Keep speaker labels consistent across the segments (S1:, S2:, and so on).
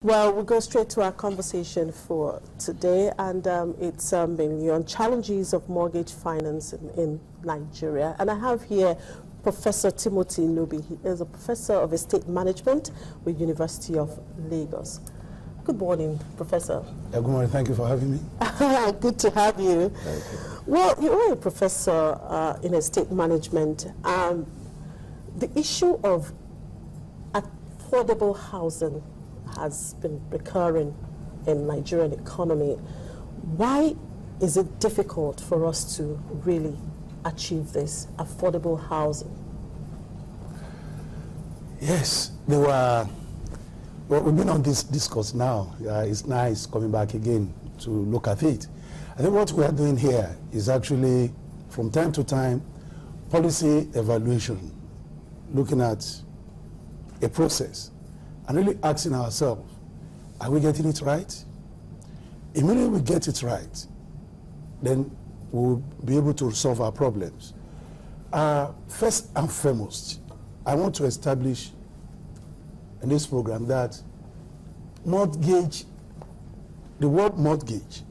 S1: Well, we'll go straight to our conversation for today, and it's mainly on challenges of mortgage finance in Nigeria. And I have here Professor Timothy Nubi. He is a professor of estate management with University of Lagos. Good morning, Professor.
S2: Good morning. Thank you for having me.
S1: Good to have you.
S2: Thank you.
S1: Well, you are a professor in estate management. The issue of affordable housing has been recurring in Nigerian economy. Why is it difficult for us to really achieve this affordable housing?
S2: Yes, well, we've been on this discourse now. It's nice coming back again to look at it. I think what we are doing here is actually, from time to time, policy evaluation, looking at a process and really asking ourselves, are we getting it right? Immediately we get it right, then we'll be able to solve our problems. First and foremost, I want to establish in this program that mortgage, the word mortgage,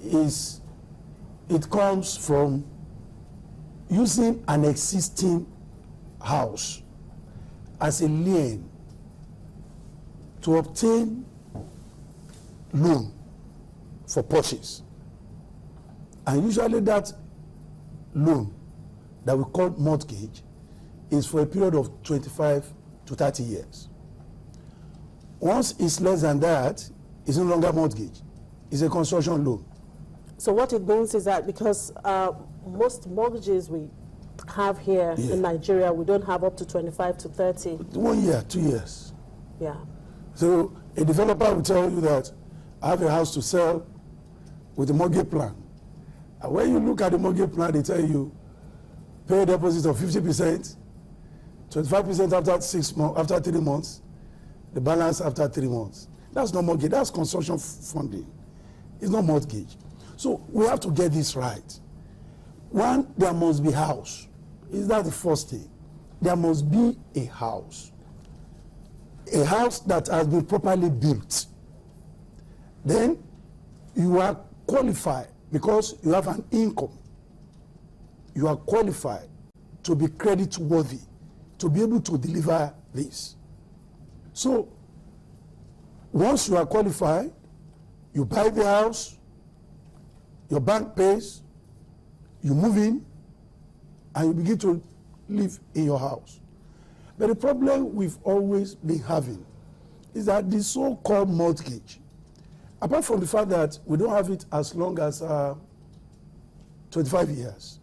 S2: it comes from using an existing house as a lien to obtain loan for purchase. And usually that loan that we call mortgage is for a period of 25 to 30 years. Once it's less than that, it's no longer mortgage. It's a construction loan.
S1: So what it means is that because most mortgages we have here in Nigeria, we don't have up to 25 to 30.
S2: 1 year, 2 years.
S1: Yeah.
S2: So a developer will tell you that I have a house to sell with a mortgage plan. And when you look at the mortgage plan, they tell you pay a deposit of 50%, 25% after 6 months, after 3 months, the balance after 3 months. That's not mortgage, that's construction funding. It's not mortgage. So we have to get this right. One, there must be house. Is that the first thing? There must be a house. A house that has been properly built. Then you are qualified because you have an income. You are qualified to be credit worthy, to be able to deliver this. So once you are qualified, you buy the house, your bank pays, you move in, and you begin to live in your house. But the problem we've always been having is that the so-called mortgage, apart from the fact that we don't have it as long as 25 years,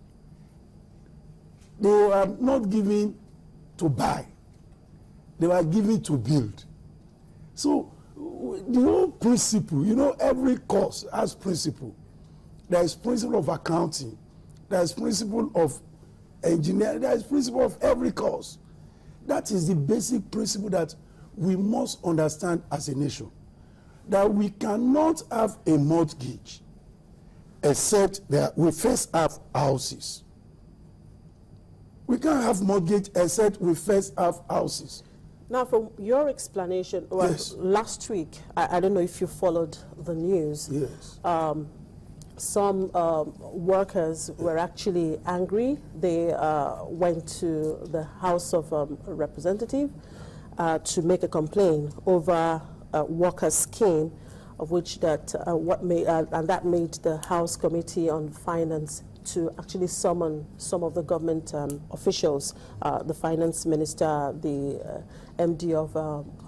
S2: they were not given to buy. They were given to build. So the whole principle, you know, every course has principle. There is principle of accounting. There is principle of engineering. There is principle of every course. That is the basic principle that we must understand as a nation. That we cannot have a mortgage except that we first have houses. We can't have mortgage except we first have houses.
S1: Now, from your explanation, well,
S2: yes.
S1: Last week, I don't know if you followed the news.
S2: Yes.
S1: Some workers were actually angry. They went to the House of Representatives to make a complaint over a workers' scheme, of which that and that made the House Committee on Finance to actually summon some of the government officials, the finance minister, the MD of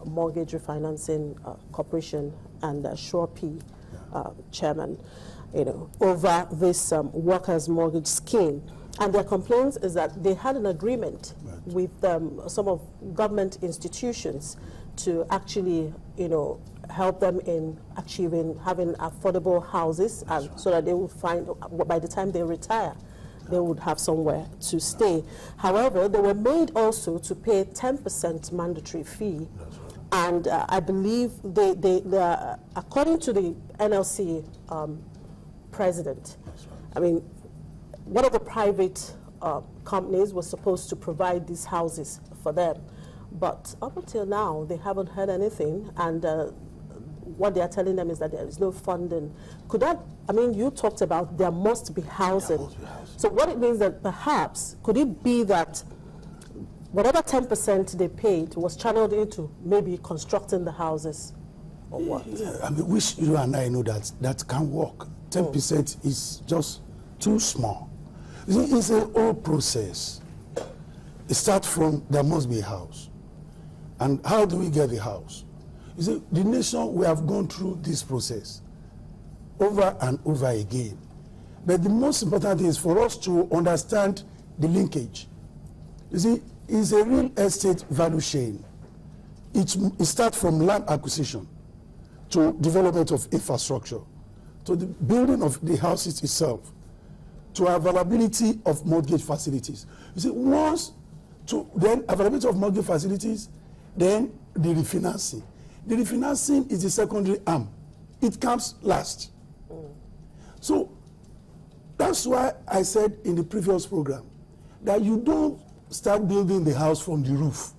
S1: Mortgage Refinancing Corporation, and Sure P chairman, you know, over this workers' mortgage scheme. And their complaints is that they had an agreement with some of government institutions to actually, you know, help them in having affordable houses, and so that they would find, by the time they retire, they would have somewhere to stay. However, they were made also to pay 10% mandatory fee. And I believe they according to the NLC president, I mean, one of the private companies was supposed to provide these houses for them. but up until now, they haven't heard anything, and what they are telling them is that there is no funding. Could that, I mean, you talked about there must be housing.
S2: There must be housing.
S1: So what it means that perhaps, could it be that whatever 10% they paid was channeled into maybe constructing the houses, or what?
S2: Yeah, I mean, which you and I know that that can work. 10% is just too small. You see, it's a whole process. It starts from there must be a house. And how do we get the house? You see, the nation, we have gone through this process over and over again. But the most important thing is for us to understand the linkage. You see, it's a real estate value chain. It starts from land acquisition to development of infrastructure, to the building of the houses itself, to availability of mortgage facilities. You see, once to then availability of mortgage facilities, then the refinancing. The refinancing is the secondary arm. It comes last. So that's why I said in the previous program that you don't start building the house from the roof.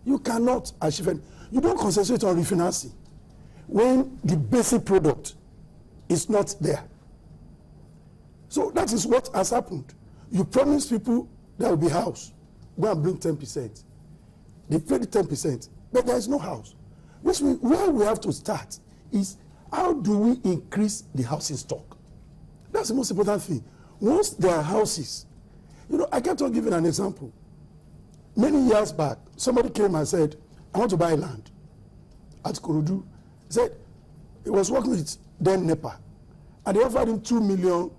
S2: You cannot achieve it. You don't concentrate on refinancing when the basic product is not there. So that is what has happened. You promise people there will be house. Go and bring 10%. They pay the 10%, but there is no house. Which means where we have to start is how do we increase the housing stock? That's the most important thing. Once there are houses, you know, I kept on giving an example. Many years back, somebody came and said, I want to buy land at Korodu. He said he was working with then NEPA, and they offered him 2 million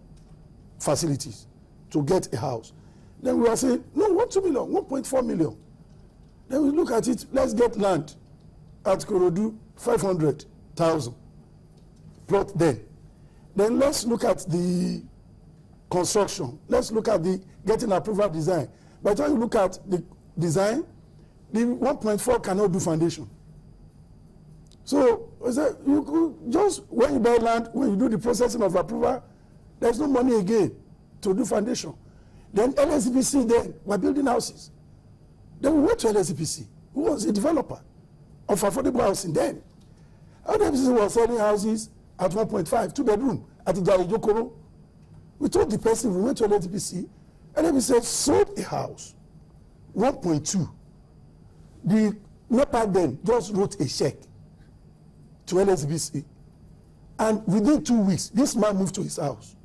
S2: facilities to get a house. Then we were saying, no, what 2 million, 1.4 million. Then we look at it, let's get land at Korodu, 500,000 plot then. Then let's look at the construction. Let's look at the getting approval design. By the time you look at the design, the 1.4 cannot do foundation. So you could just, when you buy land, when you do the processing of approval, there's no money again to do foundation. Then LSPC, then we're building houses. Then we went to LSPC, who was a developer of affordable housing then. LSPC was selling houses at 1.5, 2 bedroom at Ijokoro. We told the person, we went to LSPC, and then we said, sold a house, 1.2. The NEPA then just wrote a check to LSBC. And within 2 weeks, this man moved to his house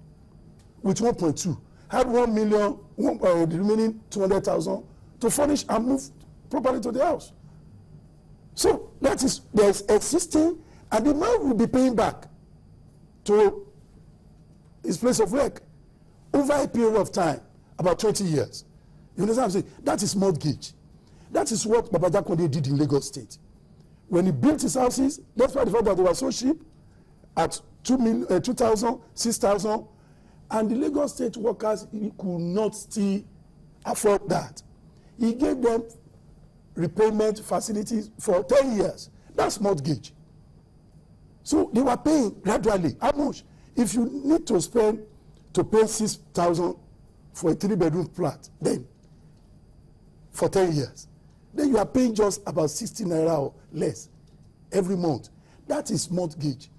S2: with 1.2. Had 1 million, the remaining 200,000 to furnish and move properly to the house. So that is, there's existing, and the man will be paying back to his place of work over a period of time, about 20 years. You understand what I'm saying? That is mortgage. That is what Baba Jakonde did in Lagos State. When he built his houses, despite the fact that they were so cheap, at 2,000, 6,000, and the Lagos State workers could not still afford that. He gave them repayment facilities for 10 years. That's mortgage. So they were paying gradually. How much? If you need to spend to pay 6,000 for a 3-bedroom flat, then for 10 years, then you are paying just about 60 naira or less every month. That is mortgage.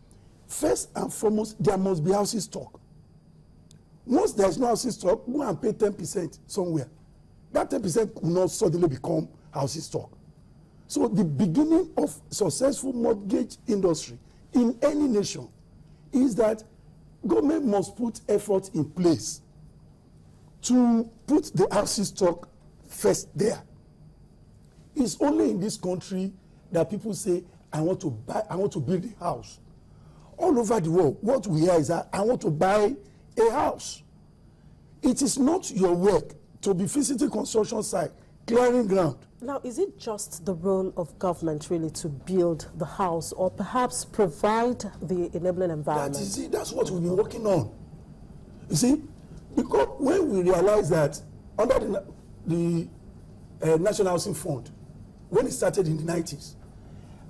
S2: First and foremost, there must be housing stock. Once there is no housing stock, go and pay 10% somewhere. That 10% will not suddenly become housing stock. So the beginning of successful mortgage industry in any nation is that government must put effort in place to put the housing stock first there. It's only in this country that people say, I want to build a house. All over the world, what we hear is that I want to buy a house. It is not your work to be visiting construction site, clearing ground.
S1: Now, is it just the role of government really to build the house, or perhaps provide the enabling environment?
S2: That is it. That's what we've been working on. You see, because when we realized that under the National Housing Fund, when it started in the 90s,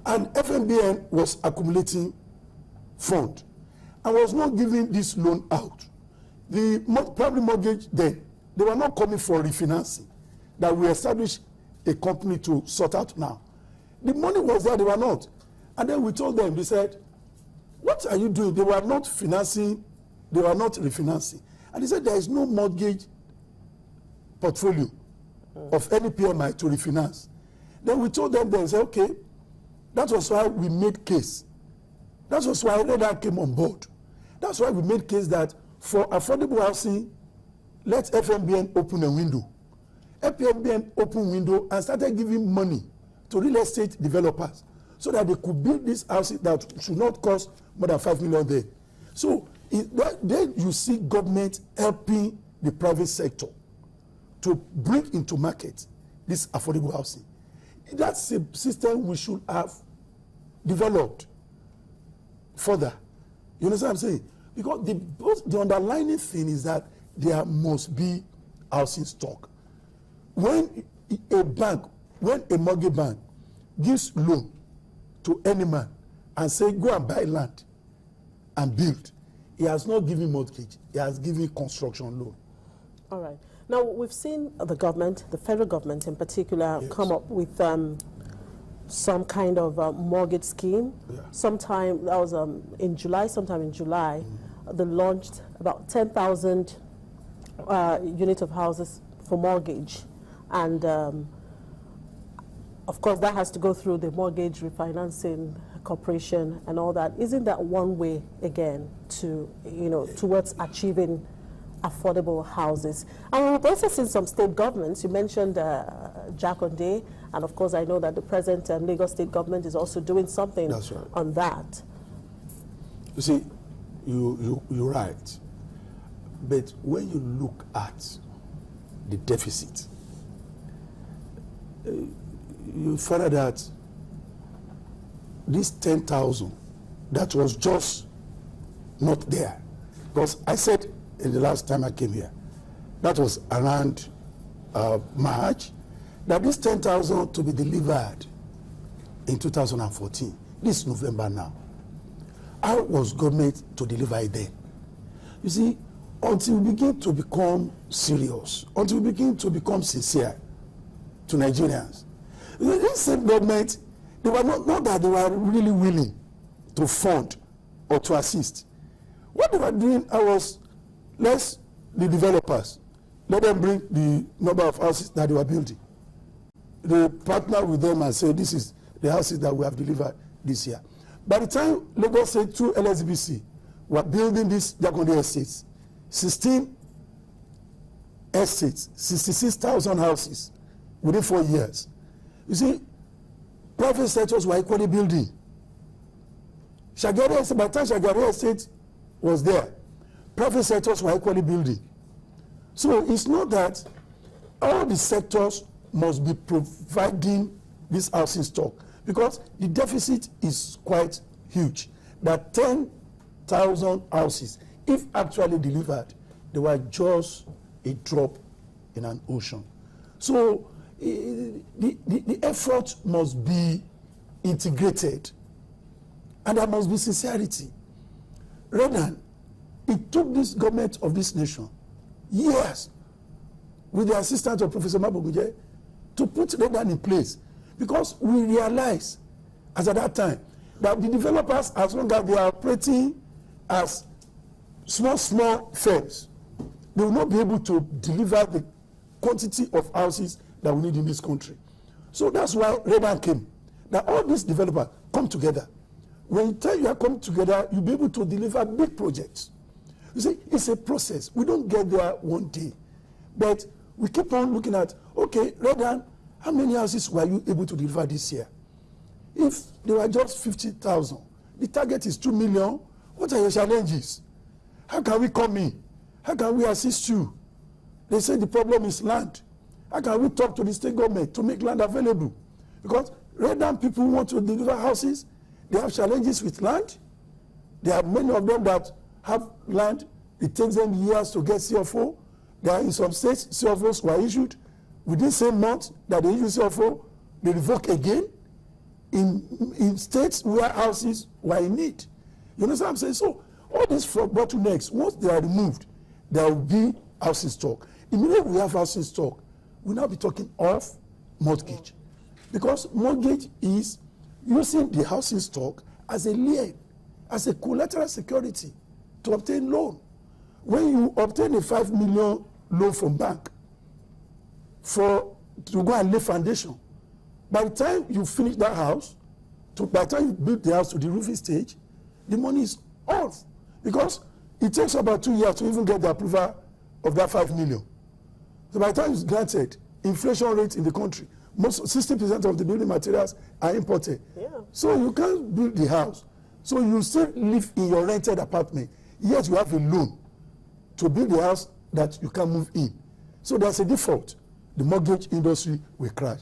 S2: and FMBN was accumulating fund and was not giving this loan out. The primary mortgage then, they were not coming for refinancing, that we established a company to sort out now. The money was there, they were not. And then we told them, they said, what are you doing? They were not financing, they were not refinancing. And they said there is no mortgage portfolio of any PMI to refinance. Then we told them, they said, okay, that was why we made case. That was why Reda came on board. That's why we made case that for affordable housing, let FMBN open a window. FMBN opened window and started giving money to real estate developers so that they could build these houses that should not cost more than 5 million there. So then you see government helping the private sector to bring into market this affordable housing. That's a system we should have developed further. You understand what I'm saying? Because the underlying thing is that there must be housing stock. When a mortgage bank gives loan to any man and say, go and buy land and build, he has not given mortgage, he has given construction loan.
S1: All right. Now, we've seen the government, the federal government in particular,
S2: Yes.
S1: come up with some kind of mortgage scheme.
S2: Yeah.
S1: Sometime, that was in July, they launched about 10,000 units of houses for mortgage. And of course, that has to go through the mortgage refinancing corporation and all that. Isn't that one way, again, to, towards achieving affordable houses? And we've also seen some state governments. You mentioned Jakonde, and of course I know that the present Lagos state government is also doing something
S2: That's right.
S1: on that.
S2: You see, you're right. But when you look at the deficit, you find out that this 10,000 that was just not there. Because I said in the last time I came here, that was around March, that this 10,000 to be delivered in 2014. This is November now. How was government to deliver it then? You see, until we begin to become serious, until we begin to become sincere to Nigerians, this same government, they were not that they were really willing to fund or to assist. What they were doing was, let the developers, let them bring the number of houses that they were building. They partner with them and say, this is the houses that we have delivered this year. By the time Lagos State through LSBC were building these Jakonde estates, 16 estates, 66,000 houses within 4 years. You see, private sectors were equally building. Shagari Estate, by the time Shagari Estate was there, private sectors were equally building. So it's not that all the sectors must be providing this housing stock, because the deficit is quite huge. That 10,000 houses, if actually delivered, they were just a drop in an ocean. So the effort must be integrated, and there must be sincerity. Rather, it took this government of this nation years, with the assistance of Professor Maboguje, to put Redan in place, because we realized, as at that time, that the developers, as long as they are operating as small firms, they will not be able to deliver the quantity of houses that we need in this country. So that's why Redan came, that all these developers come together. When you tell you are coming together, you'll be able to deliver big projects. You see, it's a process. We don't get there one day. But we keep on looking at, okay, Redan, how many houses were you able to deliver this year? If they were just 50,000, the target is 2 million, what are your challenges? How can we come in? How can we assist you? They say the problem is land. How can we talk to the state government to make land available? Because Redan people want to deliver houses, they have challenges with land. There are many of them that have land, it takes them years to get CFO. There are in some states, CFOs were issued within the same month that they issue CFO, they revoke again. In states where houses were in need. You understand what I'm saying? So all these bottlenecks, once they are removed, there will be housing stock. Immediately we have housing stock, we'll now be talking of mortgage. Because mortgage is using the housing stock as a lien, as a collateral security to obtain loan. When you obtain a 5 million loan from bank to go and lay foundation, by the time you finish that house, by the time you build the house to the roofing stage, the money is off. Because it takes about 2 years to even get the approval of that 5 million. So by the time it's granted, inflation rate in the country, most 60% of the building materials are imported.
S1: Yeah.
S2: So you can't build the house. So you still live in your rented apartment, yet you have a loan to build the house that you can move in. So there's a default. The mortgage industry will crash.